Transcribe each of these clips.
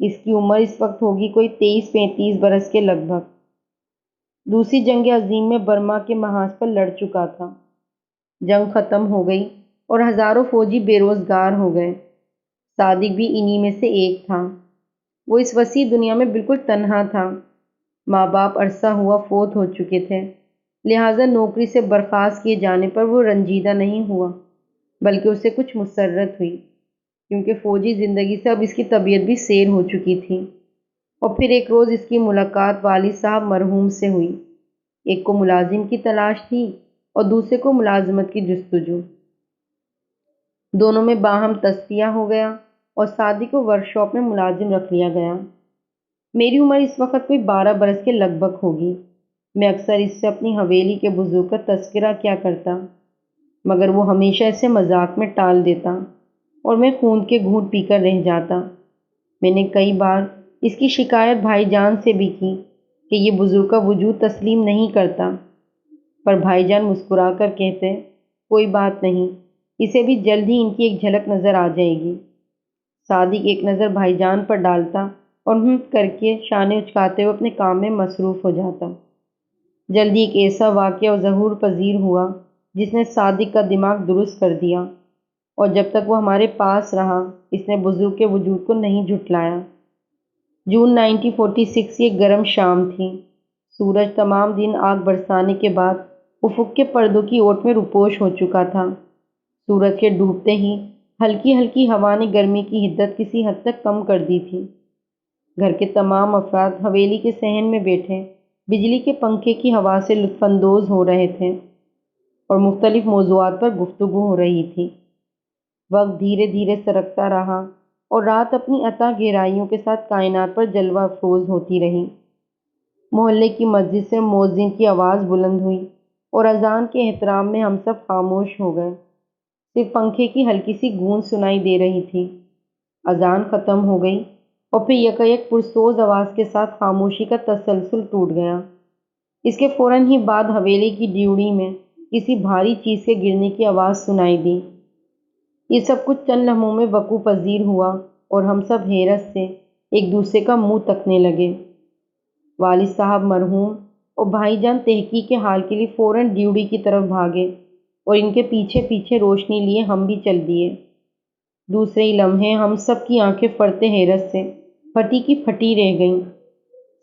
اس کی عمر اس وقت ہوگی کوئی 23-35 برس کے لگ بھگ۔ دوسری جنگ عظیم میں برما کے محاذ پر لڑ چکا تھا۔ جنگ ختم ہو گئی اور ہزاروں فوجی بے روزگار ہو گئے۔ صادق بھی انہی میں سے ایک تھا۔ وہ اس وسیع دنیا میں بالکل تنہا تھا۔ ماں باپ عرصہ ہوا فوت ہو چکے تھے، لہٰذا نوکری سے برخاست کیے جانے پر وہ رنجیدہ نہیں ہوا، بلکہ اسے کچھ مسرت ہوئی، کیونکہ فوجی زندگی سے اب اس کی طبیعت بھی سیر ہو چکی تھی۔ اور پھر ایک روز اس کی ملاقات والد صاحب مرحوم سے ہوئی۔ ایک کو ملازم کی تلاش تھی اور دوسرے کو ملازمت کی جستجو۔ دونوں میں باہم تصفیہ ہو گیا اور صادق کو ورکشاپ میں ملازم رکھ لیا گیا۔ میری عمر اس وقت کوئی 12 برس کے لگ بھگ ہوگی۔ میں اکثر اس سے اپنی حویلی کے بزرگ کا تذکرہ کیا کرتا، مگر وہ ہمیشہ اسے مذاق میں ٹال دیتا اور میں خون کے گھونٹ پی کر رہ جاتا۔ میں نے کئی بار اس کی شکایت بھائی جان سے بھی کی کہ یہ بزرگ کا وجود تسلیم نہیں کرتا، پر بھائی جان مسکرا کر کہتے، کوئی بات نہیں، اسے بھی جلد ہی ان کی ایک جھلک نظر آ جائے گی۔ صادق ایک نظر بھائی جان پر ڈالتا اور کر کے شانے اچکاتے ہوئے اپنے کام میں مصروف ہو جاتا۔ جلدی ایک ایسا واقعہ ظہور پذیر ہوا جس نے صادق کا دماغ درست کر دیا، اور جب تک وہ ہمارے پاس رہا اس نے بزرگ کے وجود کو نہیں جھٹلایا۔ جون 1946 کی ایک گرم شام تھی۔ سورج تمام دن آگ برسانے کے بعد افق کے پردوں کی اوٹ میں روپوش ہو چکا تھا۔ سورج کے ڈوبتے ہی ہلکی ہلکی ہوا نے گرمی کی حدت کسی حد تک کم کر دی تھی۔ گھر کے تمام افراد حویلی کے صحن میں بیٹھے بجلی کے پنکھے کی ہوا سے لطف اندوز ہو رہے تھے اور مختلف موضوعات پر گفتگو ہو رہی تھی۔ وقت دھیرے دھیرے سرکتا رہا اور رات اپنی عطا گہرائیوں کے ساتھ کائنات پر جلوہ افروز ہوتی رہی۔ محلے کی مسجد سے مؤذن کی آواز بلند ہوئی اور اذان کے احترام میں ہم سب خاموش ہو گئے۔ صرف پنکھے کی ہلکی سی گونج سنائی دے رہی تھی۔ اذان ختم ہو گئی اور پھر یکایک پرسوز آواز کے ساتھ خاموشی کا تسلسل ٹوٹ گیا۔ اس کے فوراً ہی بعد حویلی کی ڈیوڑی میں کسی بھاری چیز کے گرنے کی آواز سنائی دی۔ یہ سب کچھ چند لمحوں میں وقوع پذیر ہوا اور ہم سب حیرت سے ایک دوسرے کا منہ تکنے لگے۔ والد صاحب مرحوم اور بھائی جان تحقیق کے حال کے لیے فوراً ڈیوڑی کی طرف بھاگے اور ان کے پیچھے پیچھے روشنی لیے ہم بھی چل دیے۔ دوسرے ہی لمحے ہم سب کی آنکھیں پڑتے حیرت سے پھٹی کی پھٹی رہ گئیں۔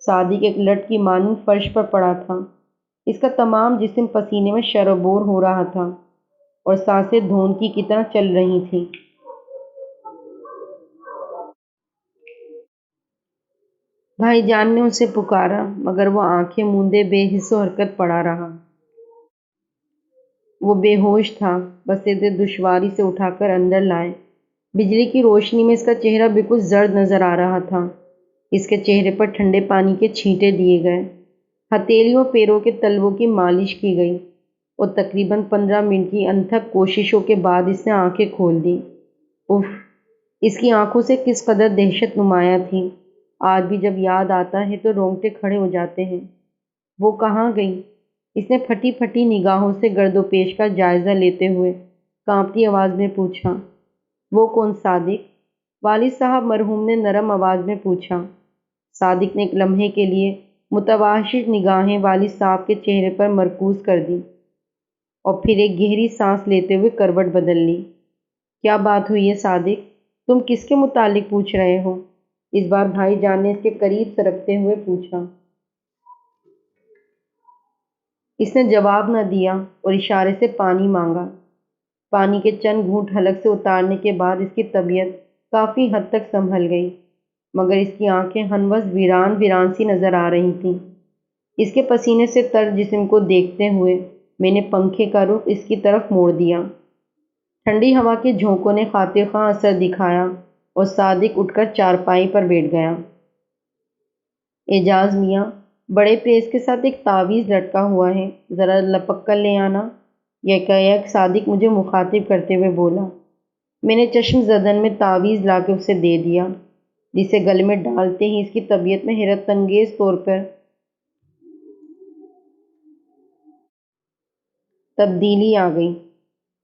صادق ایک لٹ کی مانند فرش پر پڑا تھا۔ اس کا تمام جسم پسینے میں شرابور ہو رہا تھا اور سانسیں دھونکی کی طرح چل رہی تھیں۔ بھائی جان نے اسے پکارا مگر وہ آنکھیں موندے بے حس و حرکت پڑا رہا۔ وہ بے ہوش تھا، بس اسے دشواری سے اٹھا کر اندر لائے۔ بجلی کی روشنی میں اس کا چہرہ بالکل زرد نظر آ رہا تھا۔ اس کے چہرے پر ٹھنڈے پانی کے چھینٹے دیے گئے، ہتھیلیوں پیروں کے تلووں کی مالش کی گئی اور تقریباً 15 منٹ کی انتھک کوششوں کے بعد اس نے آنکھیں کھول دیں۔ اف! اس کی آنکھوں سے کس قدر دہشت نمایاں تھی، آج بھی جب یاد آتا ہے تو رونگٹے کھڑے ہو جاتے ہیں۔ وہ کہاں گئی؟ اس نے پھٹی پھٹی نگاہوں سے گرد و پیش کا جائزہ لیتے ہوئے کانپتی آواز میں پوچھا۔ وہ کون صادق؟ والد صاحب مرحوم نے نرم آواز میں پوچھا۔ صادق نے ایک لمحے کے لیے متوحش نگاہیں والد صاحب کے چہرے پر مرکوز کر دیں اور پھر ایک گہری سانس لیتے ہوئے کروٹ بدل لی۔ کیا بات ہوئی ہے صادق؟ تم کس کے متعلق پوچھ رہے ہو؟ اس بار بھائی جان نے اس کے قریب سرکتے ہوئے پوچھا۔ اس نے جواب نہ دیا اور اشارے سے پانی مانگا۔ پانی کے چند گھونٹ حلق سے اتارنے کے بعد اس کی طبیعت کافی حد تک سنبھل گئی، مگر اس کی آنکھیں ہنوز ویران ویران سی نظر آ رہی تھیں۔ اس کے پسینے سے تر جسم کو دیکھتے ہوئے میں نے پنکھے کا رخ اس کی طرف موڑ دیا۔ ٹھنڈی ہوا کے جھونکوں نے خاطر خواہ اثر دکھایا اور صادق اٹھ کر چارپائی پر بیٹھ گیا۔ اعجاز میاں، بڑے پریس کے ساتھ ایک تعویذ لٹکا ہوا ہے، ذرا لپک کر لے آنا، یکایک صادق مجھے مخاطب کرتے ہوئے بولا۔ میں نے چشم زدن میں تعویذ لا کے اسے دے دیا، جسے گلے میں ڈالتے ہی اس کی طبیعت میں حیرت انگیز طور پر تبدیلی آ گئی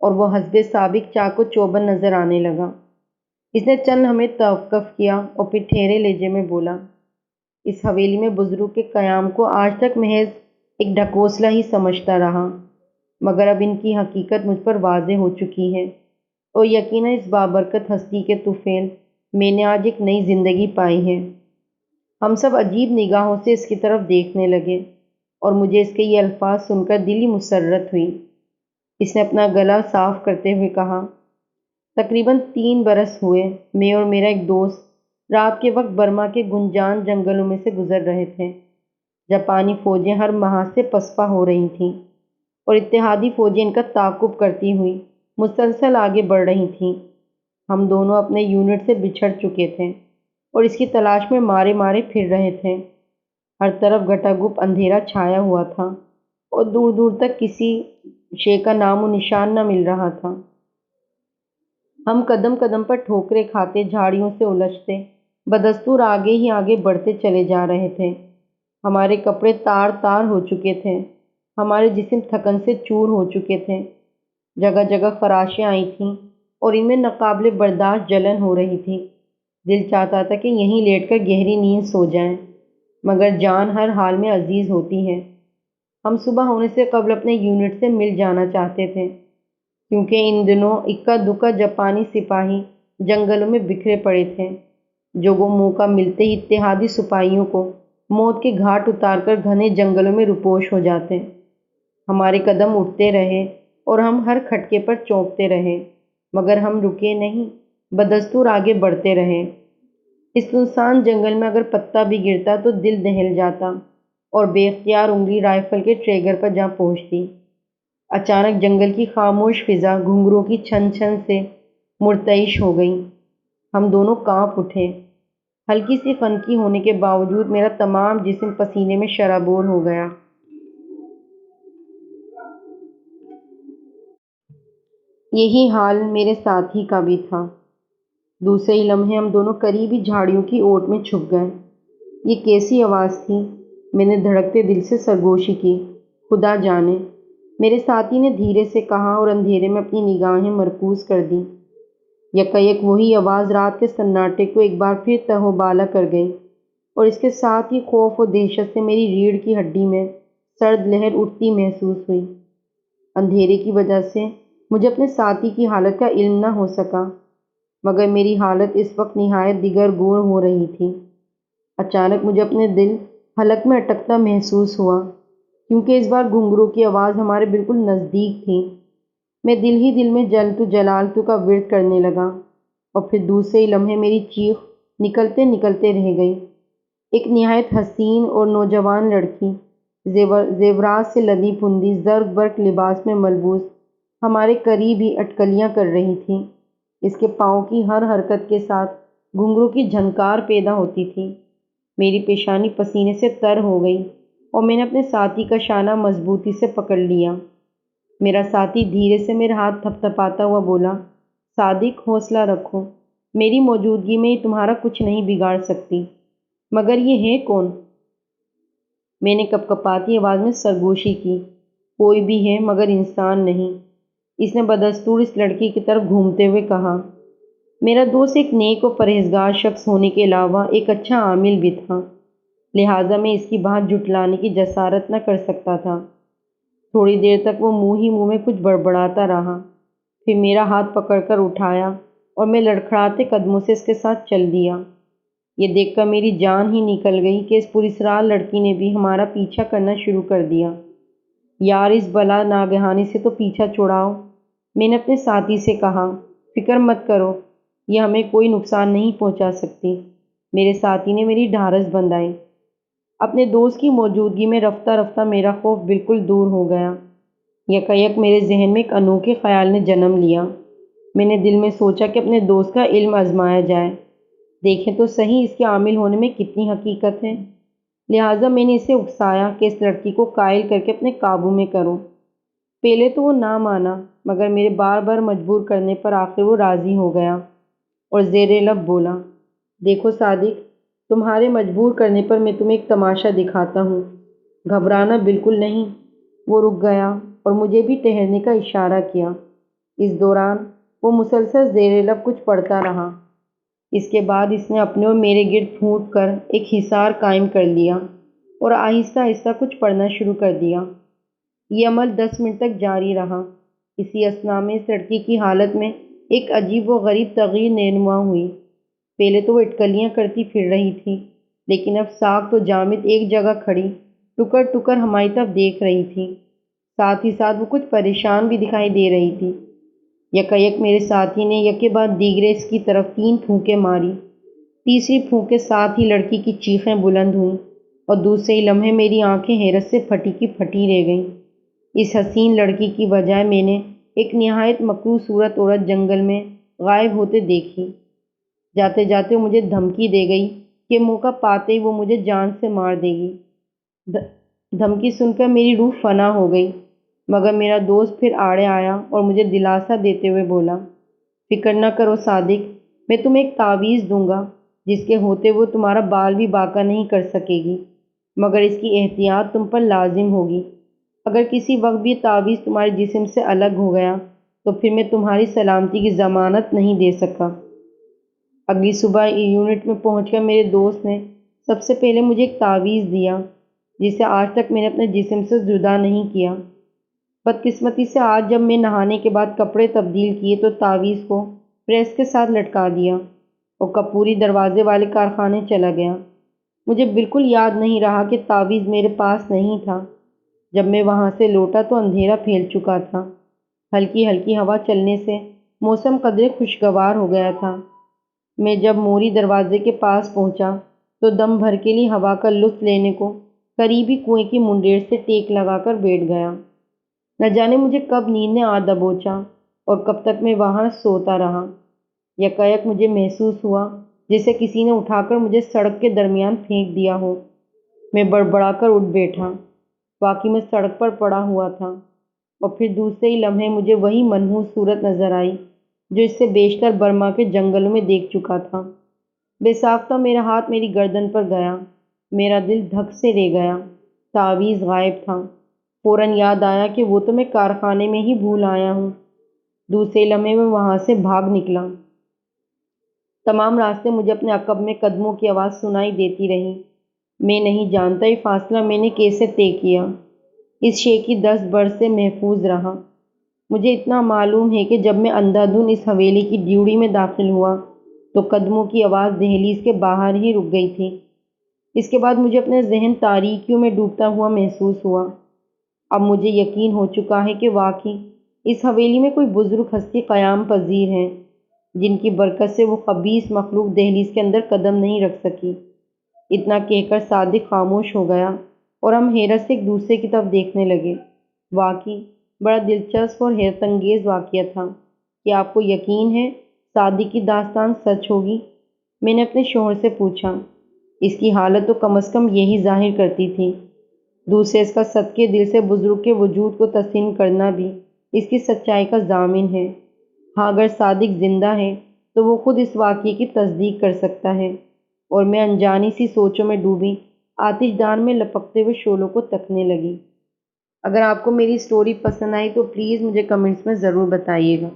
اور وہ حسب سابق چاق و چوبند نظر آنے لگا۔ اس نے چند ہمیں توقف کیا اور پھر ٹھہرے لہجے میں بولا، اس حویلی میں بزرگ کے قیام کو آج تک محض ایک ڈھکوسلا ہی سمجھتا رہا، مگر اب ان کی حقیقت مجھ پر واضح ہو چکی ہے اور یقیناً اس بابرکت ہستی کے طفیل میں نے آج ایک نئی زندگی پائی ہے۔ ہم سب عجیب نگاہوں سے اس کی طرف دیکھنے لگے اور مجھے اس کے یہ الفاظ سن کر دلی مسرت ہوئی۔ اس نے اپنا گلا صاف کرتے ہوئے کہا، تقریباً 3 برس ہوئے میں اور میرا ایک دوست رات کے وقت برما کے گنجان جنگلوں میں سے گزر رہے تھے۔ جاپانی فوجیں ہر محاذ سے پسپا ہو رہی تھیں اور اتحادی فوجیں ان کا تعاقب کرتی ہوئی مسلسل آگے بڑھ رہی تھیں۔ ہم دونوں اپنے یونٹ سے بچھڑ چکے تھے اور اس کی تلاش میں مارے مارے پھر رہے تھے۔ ہر طرف گھٹا گپ اندھیرا چھایا ہوا تھا اور دور دور تک کسی شے کا نام و نشان نہ مل رہا تھا۔ ہم قدم قدم پر ٹھوکریں کھاتے، جھاڑیوں سے الجھتے، بدستور آگے ہی آگے بڑھتے چلے جا رہے تھے۔ ہمارے کپڑے تار تار ہو چکے تھے، ہمارے جسم تھکن سے چور ہو چکے تھے۔ جگہ جگہ خراشیں آئی تھیں اور ان میں ناقابل برداشت جلن ہو رہی تھی۔ دل چاہتا تھا کہ یہیں لیٹ کر گہری نیند سو جائیں، مگر جان ہر حال میں عزیز ہوتی ہے۔ ہم صبح ہونے سے قبل اپنے یونٹ سے مل جانا چاہتے تھے، کیونکہ ان دنوں اکا دکا جاپانی سپاہی جنگلوں میں بکھرے پڑے تھے، جو وہ موقع ملتے ہی اتحادی سپاہیوں کو موت کے گھاٹ اتار کر گھنے جنگلوں میں روپوش ہو جاتے۔ ہمارے قدم اٹھتے رہے اور ہم ہر کھٹکے پر چونکتے رہے، مگر ہم رکے نہیں، بدستور آگے بڑھتے رہے۔ اس سنسان جنگل میں اگر پتا بھی گرتا تو دل دہل جاتا اور بے اختیار انگلی رائفل کے ٹریگر پر جا پہنچتی۔ اچانک جنگل کی خاموش فضا گھنگروں کی چھن چھن سے مرتعش ہو گئی۔ ہم دونوں کانپ اٹھے۔ ہلکی سی خنکی ہونے کے باوجود میرا تمام جسم پسینے میں شرابور ہو گیا۔ یہی حال میرے ساتھی کا بھی تھا۔ دوسرے ہی لمحے ہم دونوں قریبی جھاڑیوں کی اوٹ میں چھپ گئے۔ یہ کیسی آواز تھی؟ میں نے دھڑکتے دل سے سرگوشی کی۔ خدا جانے، میرے ساتھی نے دھیرے سے کہا اور اندھیرے میں اپنی نگاہیں مرکوز کر دیں۔ یکایک وہی آواز رات کے سناٹے کو ایک بار پھر تہو بالا کر گئی اور اس کے ساتھ ہی خوف و دہشت سے میری ریڑھ کی ہڈی میں سرد لہر اٹھتی محسوس ہوئی۔ اندھیرے کی وجہ سے مجھے اپنے ساتھی کی حالت کا علم نہ ہو سکا، مگر میری حالت اس وقت نہایت دیگر گور ہو رہی تھی۔ اچانک مجھے اپنے دل حلق میں اٹکتا محسوس ہوا، کیونکہ اس بار گھنگروں کی آواز ہمارے بالکل نزدیک تھی۔ میں دل ہی دل میں جلتو جلالتو کا ورد کرنے لگا اور پھر دوسرے ہی لمحے میری چیخ نکلتے نکلتے رہ گئی۔ ایک نہایت حسین اور نوجوان لڑکی، زیورات سے لدی پھندی، زرق برق لباس میں ملبوس، ہمارے قریب ہی اٹکلیاں کر رہی تھی۔ اس کے پاؤں کی ہر حرکت کے ساتھ گھنگروں کی جھنکار پیدا ہوتی تھی۔ میری پیشانی پسینے سے تر ہو گئی اور میں نے اپنے ساتھی کا شانہ مضبوطی سے پکڑ لیا۔ میرا ساتھی دھیرے سے میرا ہاتھ تھپ تھپاتا ہوا بولا، صادق، حوصلہ رکھو، میری موجودگی میں یہ تمہارا کچھ نہیں بگاڑ سکتی۔ مگر یہ ہے کون؟ میں نے کپکپاتی آواز میں سرگوشی کی، کوئی بھی ہے مگر انسان نہیں۔ اس نے بدستور اس لڑکی کی طرف گھومتے ہوئے کہا، میرا دوست ایک نیک و پرہیزگار شخص ہونے کے علاوہ ایک اچھا عامل بھی تھا، لہٰذا میں اس کی بات جھٹلانے کی جسارت نہ کر سکتا تھا۔ تھوڑی دیر تک وہ منہ ہی منہ میں کچھ بڑبڑاتا رہا، پھر میرا ہاتھ پکڑ کر اٹھایا اور میں لڑکھڑاتے قدموں سے اس کے ساتھ چل دیا۔ یہ دیکھ کر میری جان ہی نکل گئی کہ اس پراسرار لڑکی نے بھی ہمارا پیچھا کرنا شروع کر دیا۔ یار، اس بلا ناگہانی سے تو پیچھا چھڑاؤ، میں نے اپنے ساتھی سے کہا۔ فکر مت کرو، یہ ہمیں کوئی نقصان نہیں پہنچا سکتی۔ میرے ساتھی نے میری ڈھارس بندھائی۔ اپنے دوست کی موجودگی میں رفتہ رفتہ میرا خوف بالکل دور ہو گیا۔ یکایک میرے ذہن میں ایک انوکھے خیال نے جنم لیا۔ میں نے دل میں سوچا کہ اپنے دوست کا علم آزمایا جائے، دیکھیں تو صحیح اس کے عامل ہونے میں کتنی حقیقت ہے۔ لہٰذا میں نے اسے اکسایا کہ اس لڑکی کو قائل کر کے اپنے قابو میں کروں۔ پہلے تو وہ نہ مانا، مگر میرے بار بار مجبور کرنے پر آخر وہ راضی ہو گیا اور زیر لب بولا، دیکھو صادق، تمہارے مجبور کرنے پر میں تمہیں ایک تماشا دکھاتا ہوں، گھبرانا بالکل نہیں۔ وہ رک گیا اور مجھے بھی ٹہرنے کا اشارہ کیا۔ اس دوران وہ مسلسل زیر لب کچھ پڑھتا رہا۔ اس کے بعد اس نے اپنے اور میرے گرد پھونک کر ایک حصار قائم کر لیا اور آہستہ آہستہ کچھ پڑھنا شروع کر دیا۔ یہ عمل 10 منٹ تک جاری رہا۔ اسی اثنا میں اس لڑکی کی حالت میں ایک عجیب و غریب تغیر نما ہوئی۔ پہلے تو وہ اٹکلیاں کرتی پھر رہی تھی، لیکن اب ساکت و جامد ایک جگہ کھڑی ٹکر ٹکر ہماری طرف دیکھ رہی تھی۔ ساتھ ہی ساتھ وہ کچھ پریشان بھی دکھائی دے رہی تھی۔ یکایک میرے ساتھی نے یکے بعد دیگرے اس کی طرف 3 پھونکیں ماری۔ تیسری پھونک کے ساتھ ہی لڑکی کی چیخیں بلند ہوئیں اور دوسرے ہی لمحے میری آنکھیں حیرت سے پھٹی کی پھٹی رہ گئیں۔ اس حسین لڑکی کی بجائے میں نے ایک نہایت مکروہ صورت عورت جنگل میں غائب ہوتے دیکھی۔ جاتے جاتے وہ مجھے دھمکی دے گئی کہ موقع پاتے ہی وہ مجھے جان سے مار دے گی۔ دھمکی سن کر میری روح فنا ہو گئی، مگر میرا دوست پھر آڑے آیا اور مجھے دلاسا دیتے ہوئے بولا، فکر نہ کرو صادق، میں تمہیں ایک تعویذ دوں گا جس کے ہوتے وہ تمہارا بال بھی باقا نہیں کر سکے گی، مگر اس کی احتیاط تم پر لازم ہوگی۔ اگر کسی وقت بھی یہ تعویذ تمہارے جسم سے الگ ہو گیا تو پھر میں تمہاری سلامتی کی ضمانت نہیں دے سکا۔ اگلی صبح یونٹ میں پہنچ کر میرے دوست نے سب سے پہلے مجھے ایک تعویذ دیا جسے آج تک میں نے اپنے جسم سے جدا نہیں کیا۔ بدقسمتی سے آج جب میں نہانے کے بعد کپڑے تبدیل کیے تو تعویذ کو پریس کے ساتھ لٹکا دیا اور کپوری دروازے والے کارخانے چلا گیا۔ مجھے بالکل یاد نہیں رہا کہ تعویذ میرے پاس نہیں تھا۔ جب میں وہاں سے لوٹا تو اندھیرا پھیل چکا تھا۔ ہلکی ہلکی ہوا چلنے سے موسم قدرے خوشگوار ہو گیا تھا۔ میں جب موری دروازے کے پاس پہنچا تو دم بھر کے لیے ہوا کا لطف لینے کو قریبی کنویں کی منڈیر سے ٹیک لگا کر بیٹھ گیا۔ نہ جانے مجھے کب نیند نے آ دبوچا اور کب تک میں وہاں سوتا رہا۔ یکایک مجھے محسوس ہوا جیسے کسی نے اٹھا کر مجھے سڑک کے درمیان پھینک دیا ہو۔ میں بڑبڑا کر اٹھ بیٹھا۔ واقعی میں سڑک پر پڑا ہوا تھا اور پھر دوسرے ہی لمحے مجھے وہی منحوس صورت نظر آئی جو اس سے بیشتر برما کے جنگلوں میں دیکھ چکا تھا۔ بے ساختہ میرا ہاتھ میری گردن پر گیا۔ میرا دل دھک سے رہ گیا۔ تعویذ غائب تھا۔ فوراً یاد آیا کہ وہ تو میں کارخانے میں ہی بھول آیا ہوں۔ دوسرے لمحے میں وہاں سے بھاگ نکلا۔ تمام راستے مجھے اپنے عقب میں قدموں کی آواز سنائی دیتی رہی۔ میں نہیں جانتا یہ فاصلہ میں نے کیسے طے کیا۔ اس شے کی دست برد سے محفوظ رہا۔ مجھے اتنا معلوم ہے کہ جب میں اندھا دھند اس حویلی کی ڈیوڑی میں داخل ہوا تو قدموں کی آواز دہلیز کے باہر ہی رک گئی تھی۔ اس کے بعد مجھے اپنے ذہن تاریکیوں میں ڈوبتا ہوا محسوس ہوا۔ اب مجھے یقین ہو چکا ہے کہ واقعی اس حویلی میں کوئی بزرگ ہستی قیام پذیر ہے جن کی برکت سے وہ خبیث مخلوق دہلیز کے اندر قدم نہیں رکھ سکی۔ اتنا کہہ کر صادق خاموش ہو گیا اور ہم حیرت سے ایک دوسرے کی طرف دیکھنے لگے۔ واقعی بڑا دلچسپ اور حیرت انگیز واقعہ تھا۔ کیا آپ کو یقین ہے صادق کی داستان سچ ہوگی؟ میں نے اپنے شوہر سے پوچھا۔ اس کی حالت تو کم از کم یہی ظاہر کرتی تھی۔ دوسرے اس کا صدقے دل سے بزرگ کے وجود کو تسلیم کرنا بھی اس کی سچائی کا ضامن ہے۔ ہاں، اگر صادق زندہ ہے تو وہ خود اس واقعے کی تصدیق کر سکتا ہے۔ اور میں انجانی سی سوچوں میں ڈوبی آتش دان میں لپکتے ہوئے شعلوں کو تکنے لگی۔ اگر آپ کو میری سٹوری پسند آئی تو پلیز مجھے کمنٹس میں ضرور بتائیے گا۔